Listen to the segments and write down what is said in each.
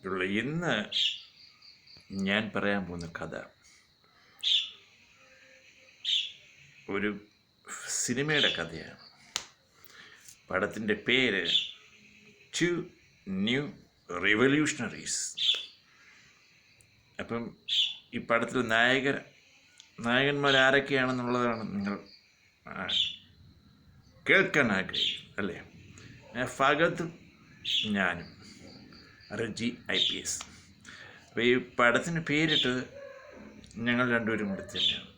ഉള്ള ഇന്ന് ഞാൻ പറയാൻ പോകുന്ന കഥ ഒരു സിനിമയുടെ കഥയാണ്. പടത്തിൻ്റെ പേര് ടു ന്യൂ റിവല്യൂഷണറീസ്. അപ്പം ഈ പടത്തിൽ നായകന്മാർ ആരൊക്കെയാണെന്നുള്ളതാണ് നിങ്ങൾ കേൾക്കാൻ ആഗ്രഹിക്കുന്നത് അല്ലേ? ഫഹദും ഞാനും, റജി IPS. അപ്പോൾ ഈ പടത്തിന് പേരിട്ട് ഞങ്ങൾ രണ്ടുപേരും കൂടി തന്നെയാണ്,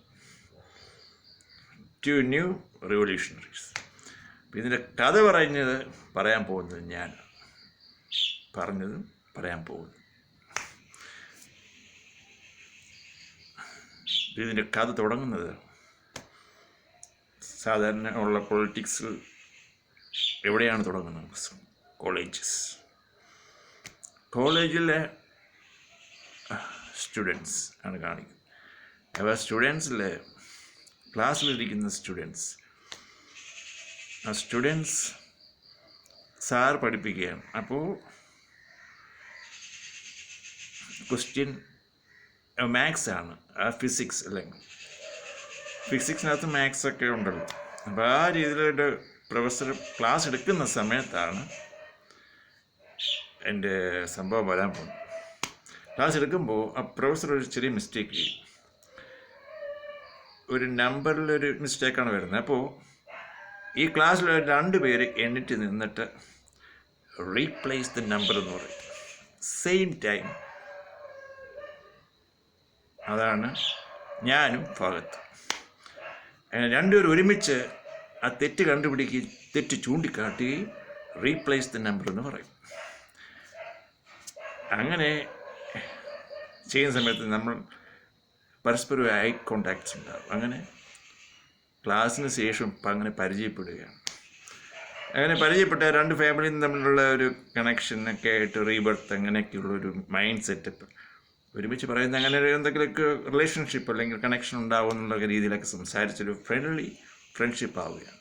ടു ന്യൂ റിവല്യൂഷണറീസ്. അപ്പോൾ ഇതിൻ്റെ കഥ പറയാൻ പോകുന്നത് ഞാൻ പറഞ്ഞതും പറയാൻ പോകുന്നു. ഇതിൻ്റെ കഥ തുടങ്ങുന്നത് സാധാരണ ഉള്ള പൊളിറ്റിക്സ് എവിടെയാണ് തുടങ്ങുന്നത്? കോളേജിലെ സ്റ്റുഡൻസ് ആണ് കാണിക്കുന്നത്. അപ്പോൾ സ്റ്റുഡൻസിൽ ക്ലാസ്സിലിരിക്കുന്ന സ്റ്റുഡൻസ് സാർ പഠിപ്പിക്കുകയാണ്. അപ്പോൾ ക്വസ്റ്റ്യൻ മാത്സ് ആണ്, ഫിസിക്സ് അല്ലെങ്കിൽ ഫിസിക്സിനകത്ത് മാത്സ് ഒക്കെ ഉണ്ടല്ലോ. അപ്പോൾ ആ രീതിയിലൊരു പ്രൊഫസർ ക്ലാസ് എടുക്കുന്ന സമയത്താണ് എൻ്റെ സംഭവം വരാൻ പോകുന്നത്. ക്ലാസ് എടുക്കുമ്പോൾ ആ പ്രൊഫസർ ഒരു ചെറിയ മിസ്റ്റേക്ക് ചെയ്യും. ഒരു നമ്പറിലൊരു മിസ്റ്റേക്കാണ് വരുന്നത്. അപ്പോൾ ഈ ക്ലാസ്സിൽ 2 പേര് എണ്ണിട്ട് നിന്നിട്ട് റീപ്ലേസ് ദ നമ്പർ എന്ന് പറയും. സെയിം ടൈം അതാണ് ഞാനും ഫഹദും. അങ്ങനെ 2 പേർ ഒരുമിച്ച് ആ തെറ്റ് കണ്ടുപിടിക്കുകയും തെറ്റ് ചൂണ്ടിക്കാട്ടുകയും റീപ്ലേസ് ദ നമ്പർ എന്ന് പറയും. അങ്ങനെ ചെയ്യുന്ന സമയത്ത് നമ്മൾ പരസ്പരം ഐ കോണ്ടാക്ട്സ് ഉണ്ടാകും. അങ്ങനെ ക്ലാസ്സിന് ശേഷം അങ്ങനെ പരിചയപ്പെടുകയാണ്. അങ്ങനെ പരിചയപ്പെട്ട 2 ഫാമിലിയും തമ്മിലുള്ള ഒരു കണക്ഷനൊക്കെ ആയിട്ട് റീബർത്ത് അങ്ങനെയൊക്കെയുള്ളൊരു മൈൻഡ് സെറ്റപ്പ് ഒരുമിച്ച് പറയുന്ന അങ്ങനെ എന്തെങ്കിലുമൊക്കെ റിലേഷൻഷിപ്പ് അല്ലെങ്കിൽ കണക്ഷൻ ഉണ്ടാവും എന്നുള്ള രീതിയിലൊക്കെ സംസാരിച്ചൊരു ഫ്രണ്ട്ഷിപ്പ് ആവുകയാണ്.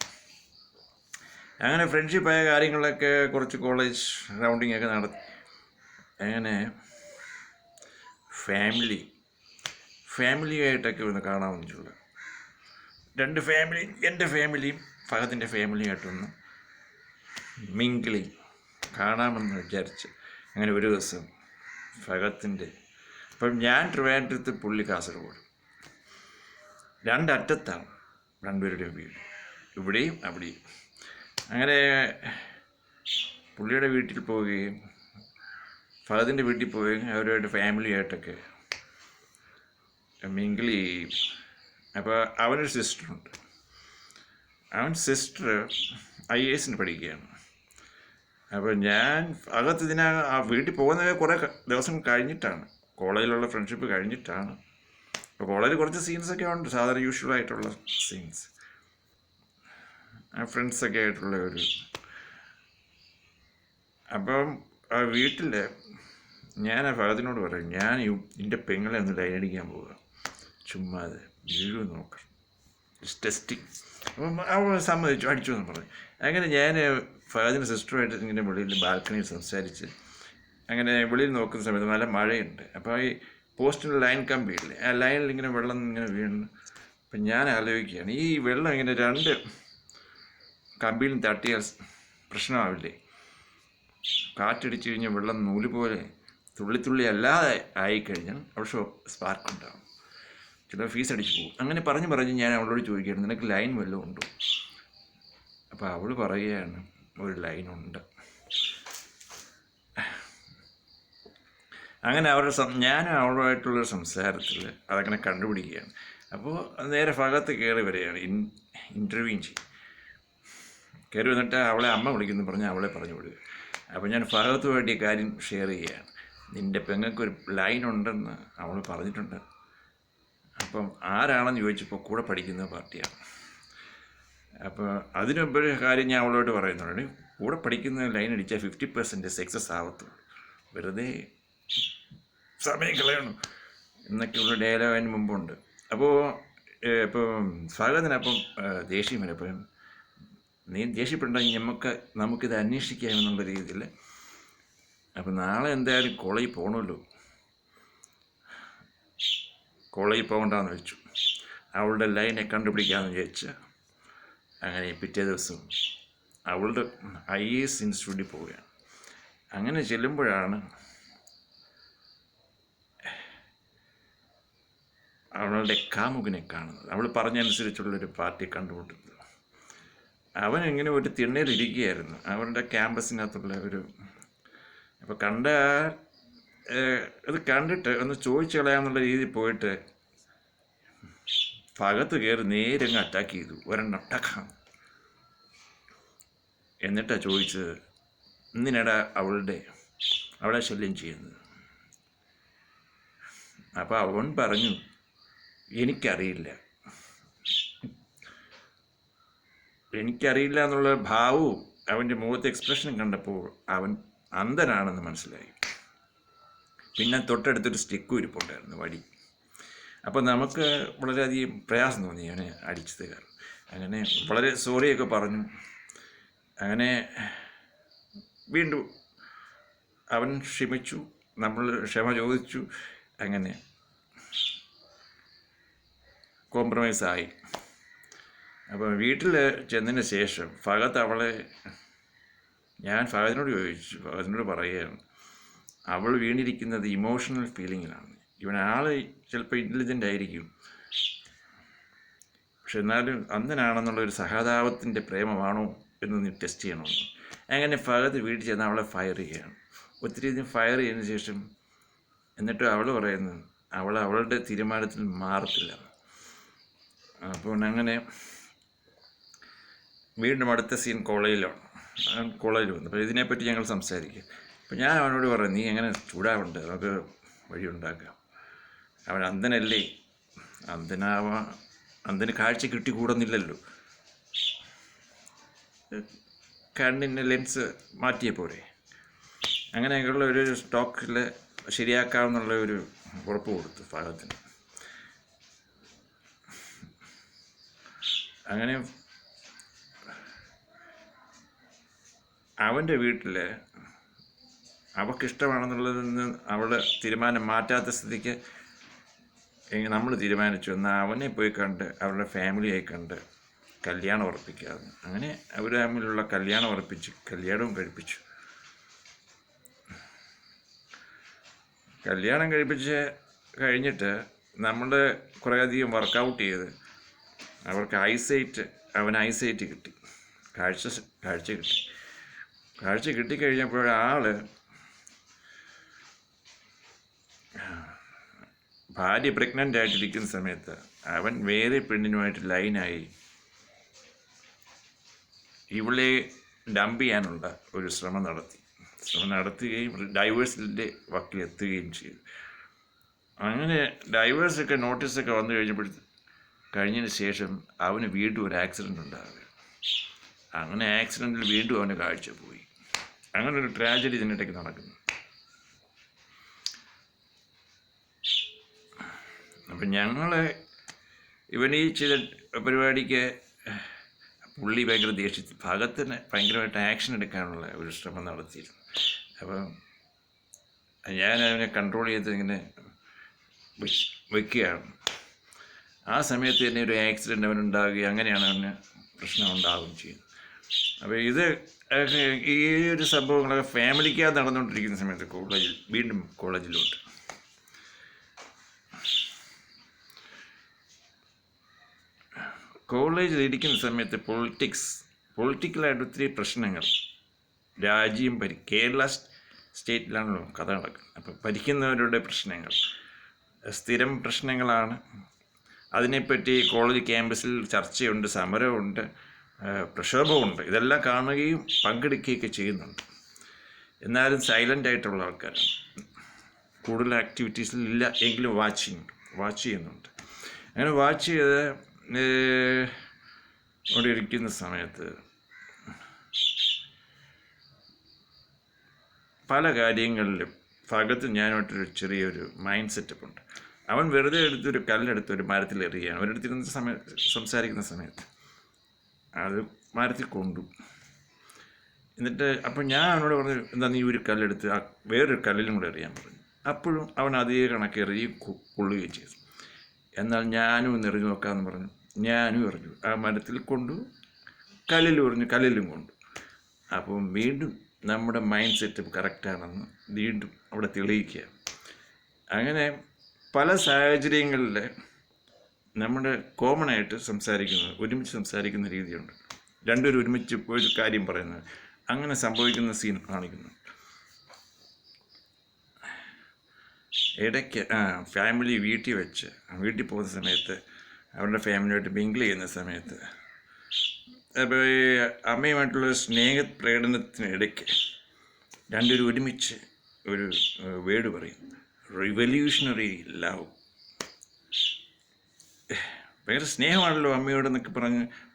അങ്ങനെ ഫ്രണ്ട്ഷിപ്പായ കാര്യങ്ങളൊക്കെ കുറച്ച് കോളേജ് റൗണ്ടിങ് ഒക്കെ നടത്തി. അങ്ങനെ ഫാമിലിയായിട്ടൊക്കെ ഒന്ന് കാണാമെന്നിട്ടുള്ള 2 ഫാമിലി, എൻ്റെ ഫാമിലിയും ഫഹദിൻ്റെ ഫാമിലിയായിട്ടൊന്ന് മിങ്കിളി കാണാമെന്ന് വിചാരിച്ച് അങ്ങനെ ഒരു ദിവസം ഫഹദിൻ്റെ, അപ്പം ഞാൻ ട്രിവാൻഡ്രത്ത്, പുള്ളി കാസർഗോഡ്, 2 അറ്റത്താണ് 2 പേരുടെയും വീട്, ഇവിടെയും അവിടെയും. അങ്ങനെ പുള്ളിയുടെ വീട്ടിൽ പോവുകയും ഫഹദിൻ്റെ വീട്ടിൽ പോവുകയും അവരുമായിട്ട് ഫാമിലിയായിട്ടൊക്കെ മിങ്കിൾ ചെയ്യും. അപ്പോൾ അവനൊരു സിസ്റ്ററുണ്ട്. സിസ്റ്റർ IAS പഠിക്കുകയാണ്. അപ്പോൾ ഞാൻ ആ വീട്ടിൽ പോകുന്നത് കുറേ ദിവസം കഴിഞ്ഞിട്ടാണ്, കോളേജിലുള്ള ഫ്രണ്ട്ഷിപ്പ് കഴിഞ്ഞിട്ടാണ്. അപ്പോൾ കോളേജിൽ കുറച്ച് സീൻസൊക്കെ ഉണ്ട്, സാധാരണ യൂഷ്വലായിട്ടുള്ള സീൻസ്, ഫ്രണ്ട്സൊക്കെ ആയിട്ടുള്ള ഒരു. അപ്പം ആ വീട്ടിൽ ഞാൻ ഫഹദിനോട് പറയും, ഞാൻ നിൻ്റെ പെങ്ങളെ ഒന്ന് ലൈൻ അടിക്കാൻ പോവുക, ചുമ്മാതെ വീഴും നോക്കണം, ടെസ്റ്റിങ്. അപ്പം അവൾ സമ്മതിച്ചു, അടിച്ചു എന്ന് പറഞ്ഞു. അങ്ങനെ ഞാൻ ഫഹദിൻ്റെ സിസ്റ്ററുമായിട്ട് ഇങ്ങനെ വെളിയിൽ ബാൽക്കണിയിൽ സംസാരിച്ച് അങ്ങനെ വെളിയിൽ നോക്കുന്ന സമയത്ത് നല്ല മഴയുണ്ട്. അപ്പോൾ ഈ പോസ്റ്റിൻ്റെ ലൈൻ കമ്പിയില്ലേ, ആ ലൈനിൽ ഇങ്ങനെ വെള്ളം ഇങ്ങനെ വീണു. അപ്പം ഞാൻ ആലോചിക്കുകയാണ്, ഈ വെള്ളം ഇങ്ങനെ 2 കമ്പിയിലും തട്ടിയാൽ പ്രശ്നമാവില്ലേ? കാറ്റടിച്ച് കഴിഞ്ഞാൽ വെള്ളം നൂല് പോലെ തുള്ളി അല്ലാതെ ആയിക്കഴിഞ്ഞാൽ അവിടെ സ്പാർക്ക് ഉണ്ടാകും, ചില ഫീസ് അടിച്ച് പോകും. അങ്ങനെ പറഞ്ഞ് ഞാൻ അവളോട് ചോദിക്കുകയാണ്, നിനക്ക് ലൈൻ വല്ലതും ഉണ്ടോ? അപ്പോൾ അവൾ പറയുകയാണ്, ഒരു ലൈനുണ്ട്. അങ്ങനെ ഞാനും അവളുമായിട്ടുള്ളൊരു സംസാരത്തിൽ അതങ്ങനെ കണ്ടുപിടിക്കുകയാണ്. അപ്പോൾ നേരെ ഫഹദ് കയറി വരികയാണ്, ഇൻ്റർവ്യൂ ചെയ്യും. കയറി വന്നിട്ട് അവളെ അമ്മ വിളിക്കുന്നു പറഞ്ഞ് അവളെ പറഞ്ഞു വിടുക. അപ്പോൾ ഞാൻ ഫഹദുമായിട്ട് ഈ കാര്യം ഷെയർ ചെയ്യുകയാണ്, നിൻ്റെ പെങ്ങൾക്കൊരു ലൈൻ ഉണ്ടെന്ന് അവൾ പറഞ്ഞിട്ടുണ്ട്. അപ്പം ആരാണെന്ന് ചോദിച്ചപ്പോൾ കൂടെ പഠിക്കുന്ന പാർട്ടിയാണ്. അപ്പോൾ അതിനൊരു കാര്യം ഞാൻ അവളോട് പറയുന്നുണ്ട്, കൂടെ പഠിക്കുന്ന ലൈൻ അടിച്ചാൽ 50% സക്സസ് ആവത്തുള്ളൂ, വെറുതെ സമയം കളയണം എന്നൊക്കെയുള്ള ഡയലോഗ് അതിന് മുമ്പുണ്ട്. അപ്പോൾ ഫഹദിനപ്പം ദേഷ്യം വരും. അപ്പം നീ ദേഷ്യപ്പെടേണ്ടെങ്കിൽ നമുക്കിത് അന്വേഷിക്കാമെന്നുള്ള രീതിയിൽ അപ്പം നാളെ എന്തായാലും കോളേജിൽ പോകണമല്ലോ. കോളേജിൽ പോകണ്ടെന്ന് വെച്ചു. അവളുടെ ലൈനെ കണ്ടുപിടിക്കാമെന്ന് വിചാരിച്ച് അങ്ങനെ പിറ്റേ ദിവസം അവളുടെ IAS ഇൻസ്റ്റിറ്റ്യൂട്ടിൽ പോവുകയാണ്. അങ്ങനെ ചെല്ലുമ്പോഴാണ് അവളുടെ കാമുകനെ കാണുന്നത്. അവൾ പറഞ്ഞനുസരിച്ചുള്ളൊരു പാർട്ടി കണ്ടുമുട്ടുന്നത്. അവൻ ഇങ്ങനെ ഒരു തിണ്ണയിലിരിക്കുകയായിരുന്നു അവരുടെ ക്യാമ്പസിനകത്തുള്ള ഒരു. അപ്പോൾ ഇത് കണ്ടിട്ട് ഒന്ന് ചോദിച്ചു കളയാമെന്നുള്ള രീതിയിൽ പോയിട്ട് ഭാഗത്ത് കയറി നേരങ്ങ് അറ്റാക്ക് ചെയ്തു. ഒരെണ്ണം ടക്കാം. എന്നിട്ടാണ് ചോദിച്ചത്, എന്തിനാടാ അവളെ ശല്യം ചെയ്യുന്നത്? അപ്പോൾ അവൻ പറഞ്ഞു, എനിക്കറിയില്ല എന്നുള്ള ഭാവവും അവൻ്റെ മുഖത്തെ എക്സ്പ്രഷനും കണ്ടപ്പോൾ അവൻ അന്ധനാണെന്ന് മനസ്സിലായി. പിന്നെ തൊട്ടടുത്തൊരു സ്റ്റിക്കും ഇരിപ്പുണ്ടായിരുന്നു, വടി. അപ്പോൾ നമുക്ക് വളരെയധികം പ്രയാസം തോന്നി അവനെ അടിച്ചത് കാരണം. അങ്ങനെ വളരെ സോറിയൊക്കെ പറഞ്ഞു. അങ്ങനെ വീണ്ടും അവൻ ക്ഷമിച്ചു, നമ്മൾ ക്ഷമ ചോദിച്ചു. അങ്ങനെ കോംപ്രമൈസായി. അപ്പോൾ വീട്ടിൽ ചെന്നതിന് ശേഷം ഞാൻ ഫഹദിനോട് ചോദിച്ചു. ഫഹദിനോട് പറയുകയാണ്, അവൾ വീണിരിക്കുന്നത് ഇമോഷണൽ ഫീലിങ്ങിലാണ്. ആൾ ചിലപ്പോൾ ഇൻ്റലിജൻ്റ് ആയിരിക്കും, പക്ഷെ എന്നാലും അന്ധനാണെന്നുള്ളൊരു സഹതാപത്തിൻ്റെ പ്രേമമാണോ എന്ന് നീ ടെസ്റ്റ് ചെയ്യണമെന്ന്. അങ്ങനെ ഫഹദ് വീട്ടിൽ ചെന്ന് അവളെ ഫയർ ചെയ്യുകയാണ്. ഒത്തിരി ഫയർ ചെയ്തതിന് ശേഷം എന്നിട്ട് അവൾ പറയുന്നു അവളുടെ തീരുമാനത്തിൽ മാറത്തില്ല. അപ്പോൾ അങ്ങനെ വീണ്ടും അടുത്ത സീൻ കോളേജിൽ വന്നു. അപ്പോൾ ഇതിനെപ്പറ്റി ഞങ്ങൾ സംസാരിക്കുക. അപ്പോൾ ഞാൻ അവനോട് പറഞ്ഞു, നീ എങ്ങനെ ചൂടാവുണ്ട്, നമുക്ക് വഴിയുണ്ടാക്കാം. അവൻ അന്ധനല്ലേ, അന്ധന് കാഴ്ച കിട്ടിക്കൂടുന്നില്ലല്ലോ, കണ്ണിൻ്റെ ലെൻസ് മാറ്റിയ പോരെ. അങ്ങനെയൊക്കെയുള്ള ഒരു സ്റ്റോക്കിൽ ശരിയാക്കാമെന്നുള്ള ഒരു ഉറപ്പ് കൊടുത്തു ഫഹദിന്. അങ്ങനെ അവൻ്റെ വീട്ടിൽ അവൾക്കിഷ്ടമാണെന്നുള്ളതിൽ നിന്ന് അവൾ തീരുമാനം മാറ്റാത്ത സ്ഥിതിക്ക് നമ്മൾ തീരുമാനിച്ചു എന്നാൽ അവനെ പോയി കണ്ട് അവരുടെ ഫാമിലിയായി കണ്ട് കല്യാണം ഉറപ്പിക്കാതെ. അങ്ങനെ അവർ തമ്മിലുള്ള കല്യാണം ഉറപ്പിച്ച് കല്യാണവും കഴിപ്പിച്ചു. കല്യാണം കഴിഞ്ഞിട്ട് നമ്മൾ കുറേയധികം വർക്കൗട്ട് ചെയ്ത് അവർക്ക് അവന് ഐസൈറ്റ് കിട്ടി, കാഴ്ച കിട്ടിക്കഴിഞ്ഞപ്പോൾ ഭാര്യ പ്രഗ്നൻ്റ് ആയിട്ടിരിക്കുന്ന സമയത്ത് അവൻ വേറെ പെണ്ണിനുമായിട്ട് ലൈനായി ഇവളെ ഡംപ് ചെയ്യാനുള്ള ഒരു ശ്രമം നടത്തുകയും ഡൈവേഴ്സിൻ്റെ വക്കിലെത്തുകയും ചെയ്തു. അങ്ങനെ ഡൈവേഴ്സൊക്കെ നോട്ടീസൊക്കെ വന്നു കഴിഞ്ഞതിന് ശേഷം അവന് വീണ്ടും ഒരു ആക്സിഡൻ്റ് ഉണ്ടാവുക. അങ്ങനെ ആക്സിഡൻറ്റിൽ വീണ്ടും അവൻ്റെ കാഴ്ച പോയി. അങ്ങനെ ഒരു ട്രാജഡി ഇതിനിടയ്ക്ക് നടക്കുന്നു. അപ്പം ഇവൻ ഈ ചെയ്ത പരിപാടിക്ക് പുള്ളി ഭയങ്കര ദേഷ്യത്തിൽ ഭഗത്തിന് ഭയങ്കരമായിട്ട് ആക്ഷൻ എടുക്കാനുള്ള ഒരു ശ്രമം നടത്തിയിരുന്നു. അപ്പം ഞാൻ അവനെ കൺട്രോൾ ചെയ്ത് ഇങ്ങനെ വയ്ക്കുകയാണ്. ആ സമയത്ത് തന്നെ ഒരു ആക്സിഡൻറ്റ് അവനുണ്ടാവുകയും അങ്ങനെയാണ് അവന് പ്രശ്നം ഉണ്ടാവുകയും ചെയ്യുന്നത്. അപ്പോൾ ഈ ഒരു സംഭവങ്ങളൊക്കെ ഫാമിലിക്കകത്ത് നടന്നുകൊണ്ടിരിക്കുന്ന സമയത്ത് വീണ്ടും കോളേജിലോട്ട് കോളേജിൽ ഇരിക്കുന്ന സമയത്ത് പൊളിറ്റിക്കലായിട്ട് ഒത്തിരി പ്രശ്നങ്ങൾ രാജ്യം കേരള സ്റ്റേറ്റിലാണല്ലോ കഥ നടക്കുന്നത്. അപ്പോൾ ഭരിക്കുന്നവരുടെ പ്രശ്നങ്ങൾ സ്ഥിരം പ്രശ്നങ്ങളാണ്. അതിനെപ്പറ്റി കോളേജ് ക്യാമ്പസിൽ ചർച്ചയുണ്ട്, സമരമുണ്ട്, പ്രക്ഷോഭമുണ്ട്. ഇതെല്ലാം കാണുകയും പങ്കെടുക്കുകയൊക്കെ ചെയ്യുന്നുണ്ട്. എന്നാലും സൈലൻ്റ് ആയിട്ടുള്ള ആൾക്കാരാണ്. കൂടുതൽ ആക്ടിവിറ്റീസിൽ ഇല്ല എങ്കിലും വാച്ച് ചെയ്യുന്നുണ്ട്. അങ്ങനെ വാച്ച് ചെയ്ത് ഇവിടെ ഇരിക്കുന്ന സമയത്ത് പല കാര്യങ്ങളിലും ഭഗത്ത് ഞാനായിട്ടൊരു ചെറിയൊരു മൈൻഡ് സെറ്റപ്പ് ഉണ്ട്. അവൻ വെറുതെ ഒരു കല്ലെടുത്ത് ഒരു മരത്തിൽ എറിയുകയാണ്. ഒരിടത്തിരുന്ന് സംസാരിക്കുന്ന സമയത്ത് അത് മരത്തിൽ കൊണ്ടു. എന്നിട്ട് അപ്പം ഞാൻ അവനോട് പറഞ്ഞു, എന്താ നീ ഒരു കല്ലെടുത്ത് വേറൊരു കല്ലിലും കൂടെ എറിയാൻ പറഞ്ഞു. അപ്പോഴും അവൻ അതേ കണക്ക് എറിയുകയും കൊള്ളുകയും ചെയ്തു. എന്നാൽ ഞാനും ഒന്ന് എറിഞ്ഞു നോക്കാമെന്ന് പറഞ്ഞു. ഞാനും എറിഞ്ഞു. ആ മരത്തിൽ കൊണ്ടു, കല്ലിലും എറിഞ്ഞു, കല്ലിലും കൊണ്ടു. അപ്പം വീണ്ടും നമ്മുടെ മൈൻഡ് സെറ്റ് കറക്റ്റാണെന്ന് വീണ്ടും അവിടെ തെളിയിക്കുക. അങ്ങനെ പല സാഹചര്യങ്ങളിൽ നമ്മുടെ കോമൺ ആയിട്ട് ഒരുമിച്ച് സംസാരിക്കുന്ന രീതിയുണ്ട്. രണ്ടുപേരും ഒരുമിച്ച് ഒരു കാര്യം പറയുന്നത്, അങ്ങനെ സംഭവിക്കുന്ന സീൻ കാണിക്കുന്നു. ഇടയ്ക്ക് ഫാമിലി വീട്ടിൽ പോകുന്ന സമയത്ത്, അവരുടെ ഫാമിലിയായിട്ട് മിങ്കിൾ ചെയ്യുന്ന സമയത്ത്, അപ്പോൾ ഈ അമ്മയുമായിട്ടുള്ള പ്രകടനത്തിനിടയ്ക്ക് രണ്ടുപേരും ഒരുമിച്ച് ഒരു വേർഡ് പറയും, റിവല്യൂഷണറി ലവ്. ഭയങ്കര സ്നേഹമാണല്ലോ അമ്മയോടെന്നൊക്കെ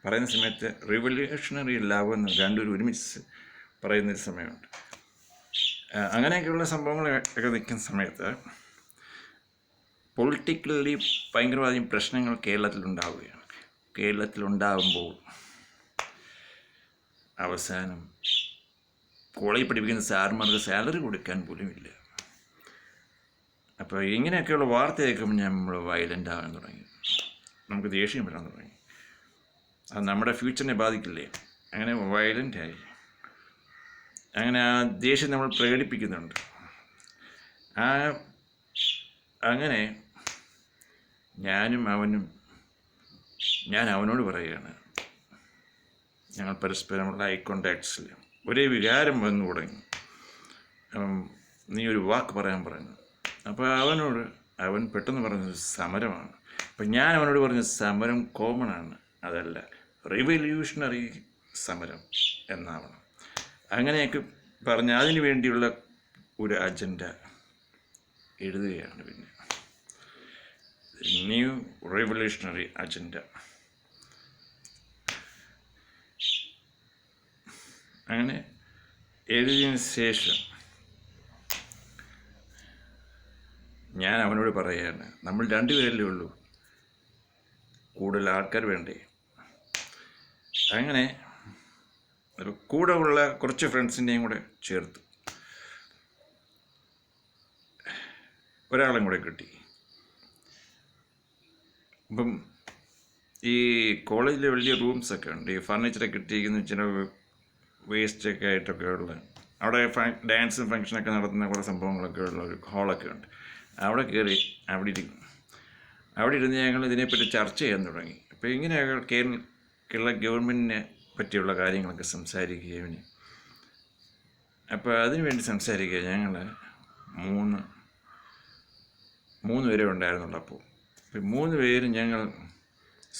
പറയുന്ന സമയത്ത് റിവല്യൂഷണറി ലവ് എന്ന് രണ്ടുപേരും ഒരുമിച്ച് പറയുന്നൊരു സമയമുണ്ട്. അങ്ങനെയൊക്കെയുള്ള സംഭവങ്ങളൊക്കെ നിൽക്കുന്ന സമയത്ത് പൊളിറ്റിക്കലി ഭയങ്കരവാദം പ്രശ്നങ്ങൾ കേരളത്തിലുണ്ടാവുകയാണ്. കേരളത്തിലുണ്ടാകുമ്പോൾ അവസാനം കോളേജിൽ പഠിപ്പിക്കുന്ന സാർമാർക്ക് സാലറി കൊടുക്കാൻ പോലും ഇല്ല. അപ്പോൾ ഇങ്ങനെയൊക്കെയുള്ള വാർത്ത കേൾക്കുമ്പോൾ നമ്മൾ വയലൻ്റ് ആകാൻ തുടങ്ങി, നമുക്ക് ദേഷ്യം വരാൻ തുടങ്ങി. അത് നമ്മുടെ ഫ്യൂച്ചറിനെ ബാധിക്കില്ലേ? അങ്ങനെ വയലൻ്റായി. അങ്ങനെ ആ ദേഷ്യം നമ്മൾ പ്രകടിപ്പിക്കുന്നുണ്ട്. അങ്ങനെ ഞാൻ അവനോട് പറയുകയാണ്, ഞങ്ങൾ പരസ്പരമുള്ള ഐ കോണ്ടാക്ട്സിൽ ഒരേ വികാരം വന്നു തുടങ്ങി. നീ ഒരു വാക്ക് പറയാൻ പറഞ്ഞു. അപ്പോൾ അവൻ പെട്ടെന്ന് പറഞ്ഞത് സമരമാണ്. അപ്പം ഞാൻ അവനോട് പറഞ്ഞു, സമരം കോമൺ ആണ്, അതല്ല റിവല്യൂഷണറി സമരം എന്നാവണം. അങ്ങനെയൊക്കെ പറഞ്ഞ് അതിന് വേണ്ടിയുള്ള ഒരു അജണ്ട എഴുതുകയാണ്. പിന്നെ ന്യൂ റിവല്യൂഷണറി അജണ്ട. അങ്ങനെ എഴുതിയതിന് ശേഷം ഞാൻ അവനോട് പറയുകയാണ്, നമ്മൾ രണ്ടുപേരല്ലേ ഉള്ളൂ, കൂടുതൽ ആൾക്കാർ വേണ്ടേ? അങ്ങനെ കൂടെ ഉള്ള കുറച്ച് ഫ്രണ്ട്സിൻ്റെയും കൂടെ ചേർത്തു, ഒരാളും കൂടെ കിട്ടി. അപ്പം ഈ കോളേജിൽ വലിയ റൂംസൊക്കെ ഉണ്ട്, ഈ ഫർണിച്ചറൊക്കെ ഇട്ടിരിക്കുന്ന ചില വേസ്റ്റൊക്കെ ആയിട്ടൊക്കെ ഉള്ള, അവിടെ ഡാൻസും ഫങ്ഷനൊക്കെ നടത്തുന്ന കുറേ സംഭവങ്ങളൊക്കെ ഉള്ള ഒരു ഹാളൊക്കെ ഉണ്ട്. അവിടെ കയറി അവിടെ ഇരുന്ന് ഞങ്ങൾ ഇതിനെപ്പറ്റി ചർച്ച ചെയ്യാൻ തുടങ്ങി. അപ്പോൾ ഇങ്ങനെയൊക്കെ കേരള ഗവൺമെൻറ്റിനെ പറ്റിയുള്ള കാര്യങ്ങളൊക്കെ സംസാരിക്കുകയും, അപ്പോൾ അതിനുവേണ്ടി സംസാരിക്കുക ഞങ്ങൾ മൂന്ന് പേരെ ഉണ്ടായിരുന്നുള്ളൂ. അപ്പോൾ 3 പേരും ഞങ്ങൾ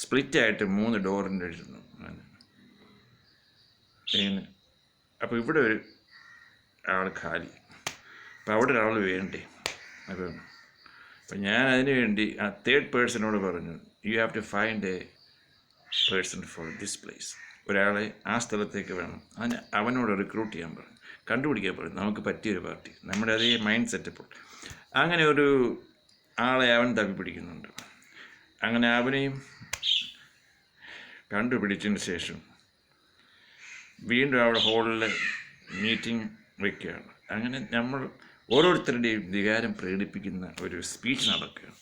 സ്പ്ലിറ്റായിട്ട് 3 ഡോറിൻ്റെ ഇരുന്നു. പിന്നെ അപ്പോൾ ഇവിടെ ഒരു ആൾ ഖാലി, അപ്പോൾ അവിടെ ഒരാൾ വേണ്ടേ? അപ്പം ഞാൻ അതിന് വേണ്ടി ആ തേർഡ് പേഴ്സണോട് പറഞ്ഞു, you have to find a person for this place. ഒരാളെ ആ സ്ഥലത്തേക്ക് വേണം. അതിന് അവനോട് റിക്രൂട്ട് ചെയ്യാൻ പറഞ്ഞു, കണ്ടുപിടിക്കാൻ പറഞ്ഞു, നമുക്ക് പറ്റിയൊരു പാർട്ടി, നമ്മുടെ അതേ മൈൻഡ് സെറ്റപ്പ്. അങ്ങനെ ഒരു ആളെ അവൻ തപ്പിപ്പിടിക്കുന്നുണ്ട്. അങ്ങനെ അവനെയും കണ്ടുപിടിച്ചതിന് ശേഷം വീണ്ടും അവിടെ ഹാളിൽ മീറ്റിംഗ് വയ്ക്കുകയാണ്. അങ്ങനെ നമ്മൾ ഓരോരുത്തരുടെയും വികാരം പ്രകടിപ്പിക്കുന്ന ഒരു സ്പീച്ച് നടക്കുകയാണ്.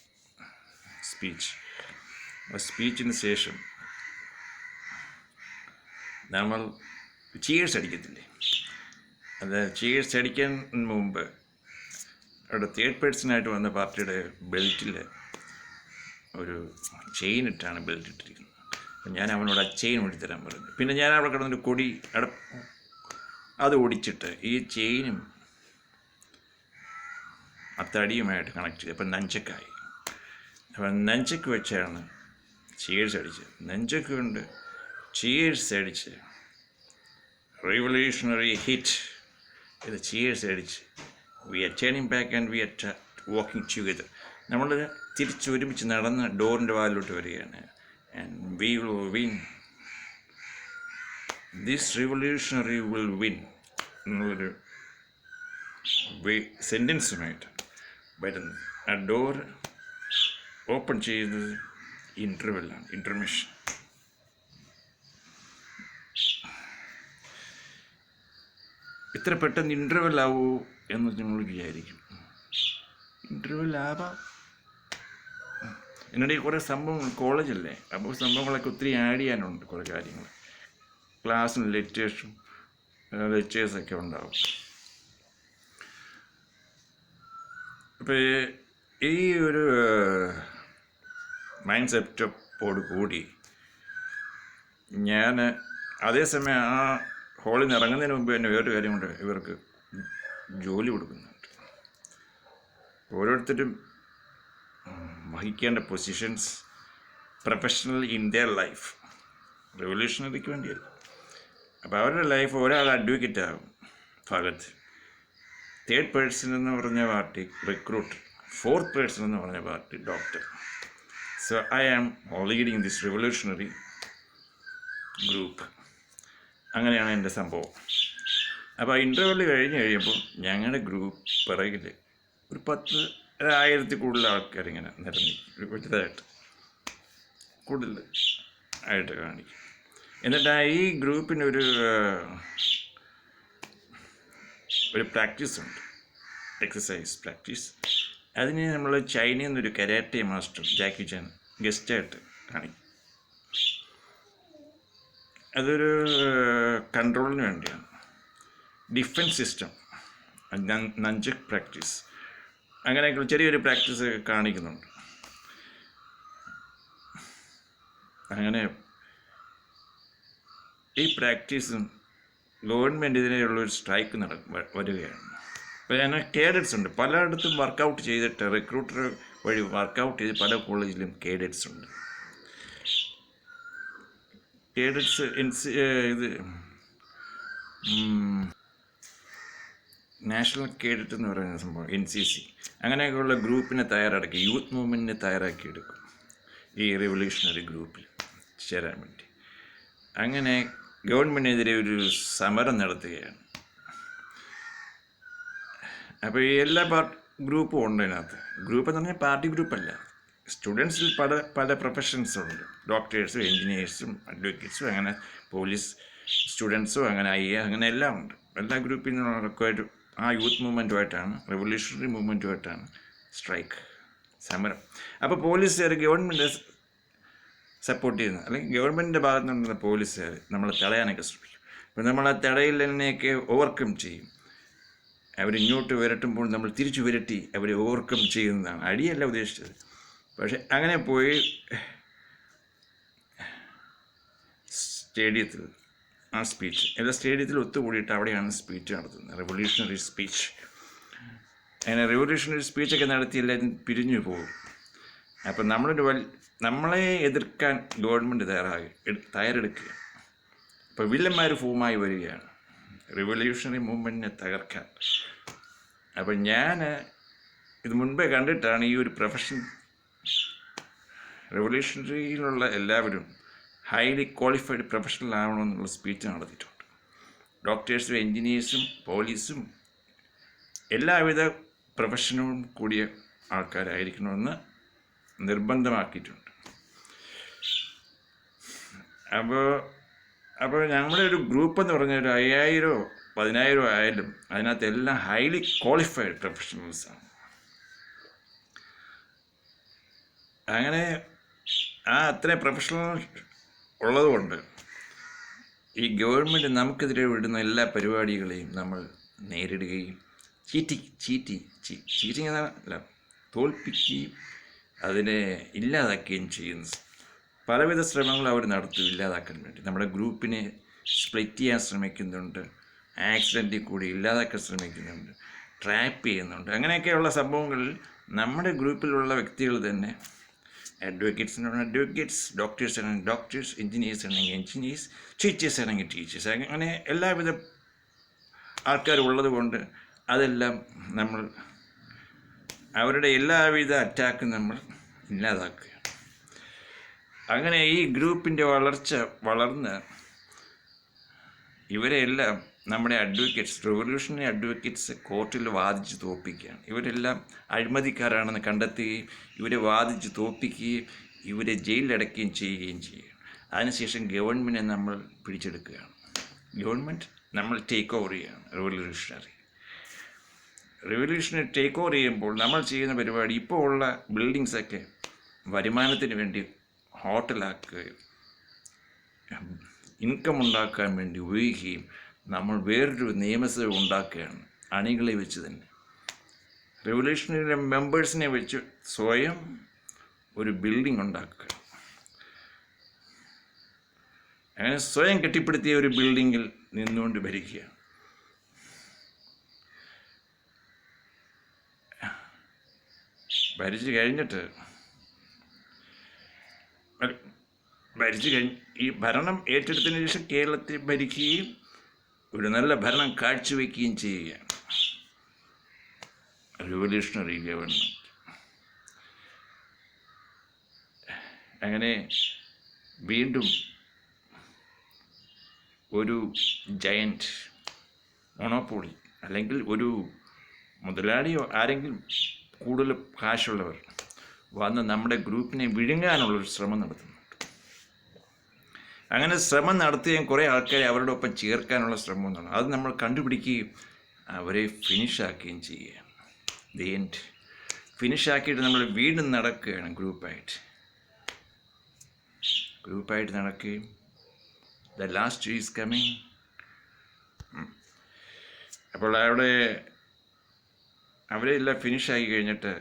സ്പീച്ചിന് ശേഷം നമ്മൾ ചീയേഴ്സ് അടിക്കത്തില്ലേ? അത് ചീയേഴ്സ് അടിക്കാൻ മുമ്പ് അവിടെ തേർഡ് പേഴ്സണായിട്ട് വന്ന പാർട്ടിയുടെ ബെൽറ്റിൽ ഒരു ചെയിൻ ഇട്ടാണ് ബെൽറ്റ് ഇട്ടിരിക്കുന്നത്. അപ്പം ഞാൻ അവനോട് ആ ചെയിൻ ഓടിത്തരാൻ പറഞ്ഞു. പിന്നെ ഞാൻ അവിടെ കിടന്നൊരു കൊടി അത് ഓടിച്ചിട്ട് ഈ ചെയിനും ആ തടിയുമായിട്ട് കണക്ട് ചെയ്ത് അപ്പം നെഞ്ചക്കായി. അപ്പം നെഞ്ചക്ക് വെച്ചാണ് ചീയേഴ്സ് അടിച്ചത്. നെഞ്ചക്ക് കൊണ്ട് ചീയേഴ്സ് അടിച്ച് റിവല്യൂഷണറി ഹിറ്റ് ഇത് ചീയേഴ്സ് അടിച്ച് we are turning back and we are walking together. നമ്മൾ തിരിച്ചൊരുമിച്ച് നടന്ന് ഡോറിൻ്റെ വാലിലോട്ട് വരികയാണ്. And we will win, this revolutionary will win എന്നുള്ളൊരു സെൻറ്റൻസുമായിട്ട് വരുന്നത്. ആ ഡോർ ഓപ്പൺ ചെയ്യുന്നത് ഇൻ്റർവെല്ലാണ്, ഇൻ്റർമിഷൻ. ഇത്ര പെട്ടെന്ന് ഇൻ്റർവെൽ ആവുമോ എന്ന് നിങ്ങൾ വിചാരിക്കും. ഇൻ്റർവെൽ ആവാം. എന്നിട്ട് കുറേ സംഭവങ്ങൾ, കോളേജല്ലേ, അപ്പോൾ സംഭവങ്ങളൊക്കെ ഒത്തിരി ആഡ് ചെയ്യാനുണ്ട്. കുറേ കാര്യങ്ങൾ ക്ലാസ്സിന് ലെക്ചേഴ്സൊക്കെ ഉണ്ടാവും. അപ്പോൾ ഈ ഒരു മൈൻഡ് സെറ്റപ്പോട് കൂടി ഞാൻ അതേസമയം ആ ഹോളിൽ നിന്ന് ഇറങ്ങുന്നതിന് മുമ്പ് തന്നെ വേറൊരു കാര്യം കൊണ്ട് ഇവർക്ക് ജോലി കൊടുക്കുന്നുണ്ട്. ഓരോരുത്തരും വഹിക്കേണ്ട positions professional in their life, റെവല്യൂഷണറിക്ക് വേണ്ടിയല്ല. അപ്പോൾ അവരുടെ ലൈഫ്, ഒരാൾ അഡ്വക്കേറ്റ് ആകും, ഫഹദ്. തേർഡ് പേഴ്സൺ എന്ന് പറഞ്ഞ പാർട്ടി റിക്രൂട്ടർ, ഫോർത്ത് പേഴ്സൺ എന്ന് പറഞ്ഞ party doctor. So I am leading this revolutionary group. അങ്ങനെയാണ് എൻ്റെ സംഭവം. അപ്പോൾ ഇൻ്റർവെൽ കഴിയുമ്പോൾ ഞങ്ങളുടെ ഗ്രൂപ്പ് പിറകിൽ ഒരു 10,000 കൂടുതൽ ആൾക്കാരിങ്ങനെ നിരങ്ങി വലുതായിട്ട് കൂടുതൽ ആയിട്ട് കാണിക്കും. എന്നിട്ട് ഈ ഗ്രൂപ്പിനൊരു പ്രാക്ടീസ് ഉണ്ട്, എക്സസൈസ് പ്രാക്ടീസ്. അതിന് നമ്മൾ ചൈനയിൽ നിന്നൊരു കരാട്ടെ മാസ്റ്റർ ജാക്കി ചാൻ ഗസ്റ്റായിട്ട് കാണിക്കും. അതൊരു കൺട്രോളിന് വേണ്ടിയാണ്. ഡിഫൻസ് സിസ്റ്റം, നഞ്ചക് പ്രാക്ടീസ്, അങ്ങനെയൊക്കെ ചെറിയൊരു പ്രാക്ടീസ് കാണിക്കുന്നുണ്ട്. അങ്ങനെ ഈ പ്രാക്ടീസും ഗവൺമെൻറ് ഇതിനെയുള്ളൊരു സ്ട്രൈക്ക് വരികയാണ്. അപ്പോൾ ഞാൻ കേഡറ്റ്സ് ഉണ്ട്, പലയിടത്തും വർക്കൗട്ട് ചെയ്തിട്ട്, റിക്രൂട്ടർ വഴി വർക്കൗട്ട് ചെയ്ത് പല കോളേജിലും കേഡറ്റ്സ് ഉണ്ട്. കേഡറ്റ്സ് ഇത് നാഷണൽ കേഡറ്റ് എന്ന് പറയുന്ന സംഭവം, NCC, അങ്ങനെയൊക്കെയുള്ള ഗ്രൂപ്പിനെ തയ്യാറാക്കി, യൂത്ത് മൂവ്മെൻറ്റിനെ തയ്യാറാക്കിയെടുക്കും ഈ റെവല്യൂഷണറി ഗ്രൂപ്പിൽ ചേരാൻ വേണ്ടി. അങ്ങനെ ഗവൺമെൻറ്റിനെതിരെ ഒരു സമരം നടത്തുകയാണ്. അപ്പോൾ ഈ എല്ലാ ഗ്രൂപ്പും ഉണ്ട് അതിനകത്ത്. ഗ്രൂപ്പ് എന്ന് പറഞ്ഞാൽ പാർട്ടി ഗ്രൂപ്പല്ല. സ്റ്റുഡൻസിൽ പല പ്രൊഫഷൻസുണ്ട്. ഡോക്ടേഴ്സും എൻജിനീയേഴ്സും അഡ്വക്കേറ്റ്സും, അങ്ങനെ പോലീസ് സ്റ്റുഡൻസും, അങ്ങനെ അങ്ങനെ എല്ലാം ഉണ്ട്. എല്ലാ ഗ്രൂപ്പിൽ നിന്നൊക്കെ ആ യൂത്ത് മൂവ്മെൻറ്റുമായിട്ടാണ്, റെവല്യൂഷണറി മൂവ്മെൻറ്റുമായിട്ടാണ് സ്ട്രൈക്ക്, സമരം. അപ്പോൾ പോലീസുകാർ ഗവൺമെൻറ് സപ്പോർട്ട് ചെയ്യുന്നത്, അല്ലെങ്കിൽ ഗവൺമെൻറ്റിൻ്റെ ഭാഗത്തു നിന്നുള്ള പോലീസുകാർ നമ്മളെ തടയാനൊക്കെ ശ്രമിക്കും. അപ്പോൾ നമ്മൾ ആ തടയിലിനെയൊക്കെ ഓവർകം ചെയ്യും. അവരിങ്ങോട്ട് വിരട്ടുമ്പോൾ നമ്മൾ തിരിച്ചു വിരട്ടി അവരെ ഓവർകം ചെയ്യുന്നതാണ്. അടിയല്ല ഉദ്ദേശിച്ചത്. പക്ഷെ അങ്ങനെ പോയി സ്റ്റേഡിയത്തിൽ ആ സ്പീച്ച്, എല്ലാ സ്റ്റേഡിയത്തിൽ ഒത്തുകൂടിയിട്ട് അവിടെയാണ് സ്പീച്ച് നടത്തുന്നത്, റെവല്യൂഷണറി സ്പീച്ച്. അങ്ങനെ റെവല്യൂഷണറി സ്പീച്ചൊക്കെ നടത്തി എല്ലാവരും പിരിഞ്ഞു പോകും. അപ്പം നമ്മളെ എതിർക്കാൻ ഗവൺമെൻറ് തയ്യാറെടുക്കുക. അപ്പോൾ വില്ലന്മാർ ഫോമായി വരികയാണ് റെവല്യൂഷണറി മൂവ്മെൻറ്റിനെ തകർക്കാൻ. അപ്പം ഞാൻ ഇത് മുൻപേ കണ്ടിട്ടാണ് ഈ ഒരു പ്രൊഫഷൻ. റെവല്യൂഷണറിയിലുള്ള എല്ലാവരും ഹൈലി ക്വാളിഫൈഡ് പ്രൊഫഷണൽ ആവണമെന്നുള്ള സ്പീച്ച് നടത്തിയിട്ടുണ്ട്. ഡോക്ടേഴ്സും എൻജിനീയേഴ്സും പോലീസും എല്ലാവിധ പ്രൊഫഷനും കൂടിയ ആൾക്കാരായിരിക്കണമെന്ന് നിർബന്ധമാക്കിയിട്ടുണ്ട്. അപ്പോൾ നമ്മുടെ ഒരു ഗ്രൂപ്പ് എന്ന് പറഞ്ഞാൽ ഒരു 5,000 10,000 ആയാലും അതിനകത്ത് എല്ലാം ഹൈലി ക്വാളിഫൈഡ് പ്രൊഫഷണൽസാണ്. അങ്ങനെ അത്രയും പ്രൊഫഷണൽ ഉള്ളതുകൊണ്ട് ഈ ഗവൺമെൻറ് നമുക്കെതിരെ വിടുന്ന എല്ലാ പരിപാടികളെയും നമ്മൾ നേരിടുകയും ചീറ്റിങ് എന്നല്ല, തോൽപ്പിക്കുകയും അതിനെ ഇല്ലാതാക്കുകയും ചെയ്യുന്നു. പലവിധ ശ്രമങ്ങൾ അവർ നടത്തും ഇല്ലാതാക്കാൻ വേണ്ടി. നമ്മുടെ ഗ്രൂപ്പിനെ സ്പ്ലിറ്റ് ചെയ്യാൻ ശ്രമിക്കുന്നുണ്ട്, ആക്സിഡൻറ്റിൽ കൂടി ഇല്ലാതാക്കാൻ ശ്രമിക്കുന്നുണ്ട്, ട്രാപ്പ് ചെയ്യുന്നുണ്ട്. അങ്ങനെയൊക്കെയുള്ള സംഭവങ്ങളിൽ നമ്മുടെ ഗ്രൂപ്പിലുള്ള വ്യക്തികൾ തന്നെ, അഡ്വക്കേറ്റ്സ്, ഡോക്ടേഴ്സ് ആണെങ്കിൽ ഡോക്ടേഴ്സ്, എൻജിനീയേഴ്സ് ആണെങ്കിൽ എൻജിനീയേഴ്സ്, ടീച്ചേഴ്സ് ആണെങ്കിൽ ടീച്ചേഴ്സ്, അങ്ങനെ എല്ലാവിധ ആൾക്കാരുള്ളത് കൊണ്ട് അതെല്ലാം നമ്മൾ അവരുടെ എല്ലാവിധ അറ്റാക്കും നമ്മൾ ഇല്ലാതാക്കുക. അങ്ങനെ ഈ ഗ്രൂപ്പിൻ്റെ വളർന്ന് ഇവരെല്ലാം നമ്മുടെ റെവല്യൂഷണറി അഡ്വക്കേറ്റ്സ് കോർട്ടിൽ വാദിച്ച് തോൽപ്പിക്കുകയാണ്. ഇവരെല്ലാം അഴിമതിക്കാരാണെന്ന് കണ്ടെത്തുകയും ഇവരെ വാദിച്ച് തോൽപ്പിക്കുകയും ഇവരെ ജയിലിലടക്കുകയും ചെയ്യുകയും ചെയ്യുകയാണ്. അതിനുശേഷം ഗവൺമെൻറ്റിനെ നമ്മൾ പിടിച്ചെടുക്കുകയാണ്. ഗവൺമെൻറ് നമ്മൾ ടേക്ക് ഓവർ ചെയ്യണം. റെവല്യൂഷണറി ടേക്ക് ഓവർ ചെയ്യുമ്പോൾ നമ്മൾ ചെയ്യുന്ന പരിപാടി ഇപ്പോൾ ഉള്ള ബിൽഡിങ്സൊക്കെ വരുമാനത്തിന് വേണ്ടി ഹോട്ടലാക്കുകയും ഇൻകം ഉണ്ടാക്കാൻ വേണ്ടി ഉപയോഗിക്കുകയും നമ്മൾ വേറൊരു നിയമസഭ ഉണ്ടാക്കുകയാണ്, അണികളെ വെച്ച് തന്നെ. റെവല്യൂഷണറി മെമ്പേഴ്സിനെ വെച്ച് സ്വയം ഒരു ബിൽഡിംഗ് ഉണ്ടാക്കുക. അങ്ങനെ സ്വയം കെട്ടിപ്പടുത്തിയ ഒരു ബിൽഡിങ്ങിൽ നിന്നുകൊണ്ട് ഭരിക്കുക. ഭരിച്ചു കഴിഞ്ഞ് ഈ ഭരണം ഏറ്റെടുത്തതിന് ശേഷം കേരളത്തിൽ ഭരിക്കുകയും ഒരു നല്ല ഭരണം കാഴ്ചവെക്കുകയും ചെയ്യുകയാണ് റെവല്യൂഷണറി ഗവൺമെൻറ്. അങ്ങനെ വീണ്ടും ഒരു ജയൻറ്റ് മൊണോപ്പൊളി അല്ലെങ്കിൽ ഒരു മുതലാളിയോ ആരെങ്കിലും കൂടുതൽ കാശുള്ളവർ വന്ന് നമ്മുടെ ഗ്രൂപ്പിനെ വിഴുങ്ങാനുള്ളൊരു ശ്രമം നടത്തുന്നുണ്ട്. അങ്ങനെ ശ്രമം നടത്തുകയും കുറേ ആൾക്കാരെ അവരുടെ ഒപ്പം ചേർക്കാനുള്ള ശ്രമം എന്നാണ്. അത് നമ്മൾ കണ്ടുപിടിക്കുകയും അവരെ ഫിനിഷാക്കുകയും ചെയ്യുകയാണ്. ദി എൻഡ് ഫിനിഷാക്കിയിട്ട് നമ്മൾ വീണ്ടും നടക്കുകയാണ് ഗ്രൂപ്പായിട്ട് നടക്കുകയും ദ ലാസ്റ്റ് ഈസ് കമ്മിങ്. അപ്പോൾ അവരെല്ലാം ഫിനിഷാക്കി കഴിഞ്ഞിട്ട്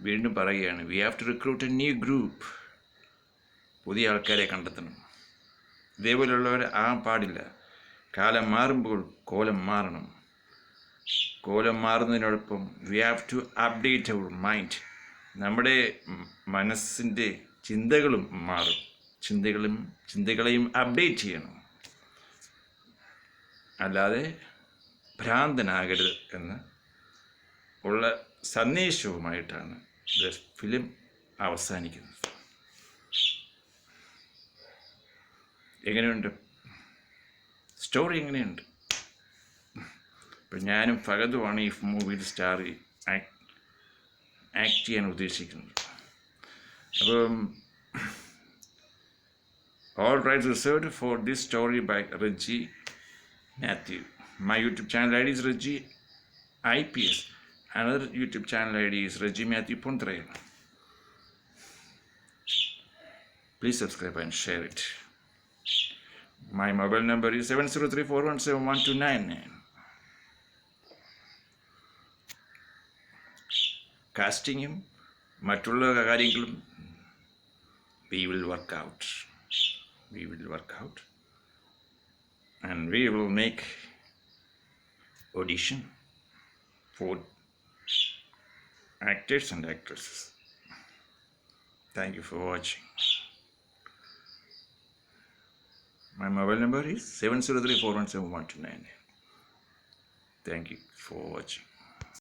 വീണ്ടും പറയുകയാണ്, we have to recruit a new group. പുതിയ ആൾക്കാരെ കണ്ടെത്തണം. ഇതേപോലെയുള്ളവർ പാടില്ല. കാലം മാറുമ്പോൾ കോലം മാറണം. കോലം മാറുന്നതിനോടൊപ്പം we have to update our mind. നമ്മുടെ മനസ്സിൻ്റെ ചിന്തകളും മാറും. ചിന്തകളെയും അപ്ഡേറ്റ് ചെയ്യണം. അല്ലാതെ ഭ്രാന്തനാകരുത് എന്ന് ഉള്ള സന്ദേശവുമായിട്ടാണ് ഫിലിം അവസാനിക്കുന്നത്. എങ്ങനെയുണ്ട് സ്റ്റോറി? എങ്ങനെയുണ്ട്? ഇപ്പം ഞാനും ഫഹദുമാണ് ഈ മൂവിയിൽ ആക്ട് ചെയ്യാൻ ഉദ്ദേശിക്കുന്നത്. അപ്പം all rights reserved for this story by Reggie Matthew. My YouTube channel ID is Reggie IPS. Another YouTube channel ID is Reggie Matthew Pontrail. Please subscribe and share it. My mobile number is 703417129. കാസ്റ്റിങ്ങും മറ്റുള്ള കാര്യങ്ങളും we will work out and we will make audition for actors and actresses. Thank you for watching. My mobile number is 703417129. Thank you for watching.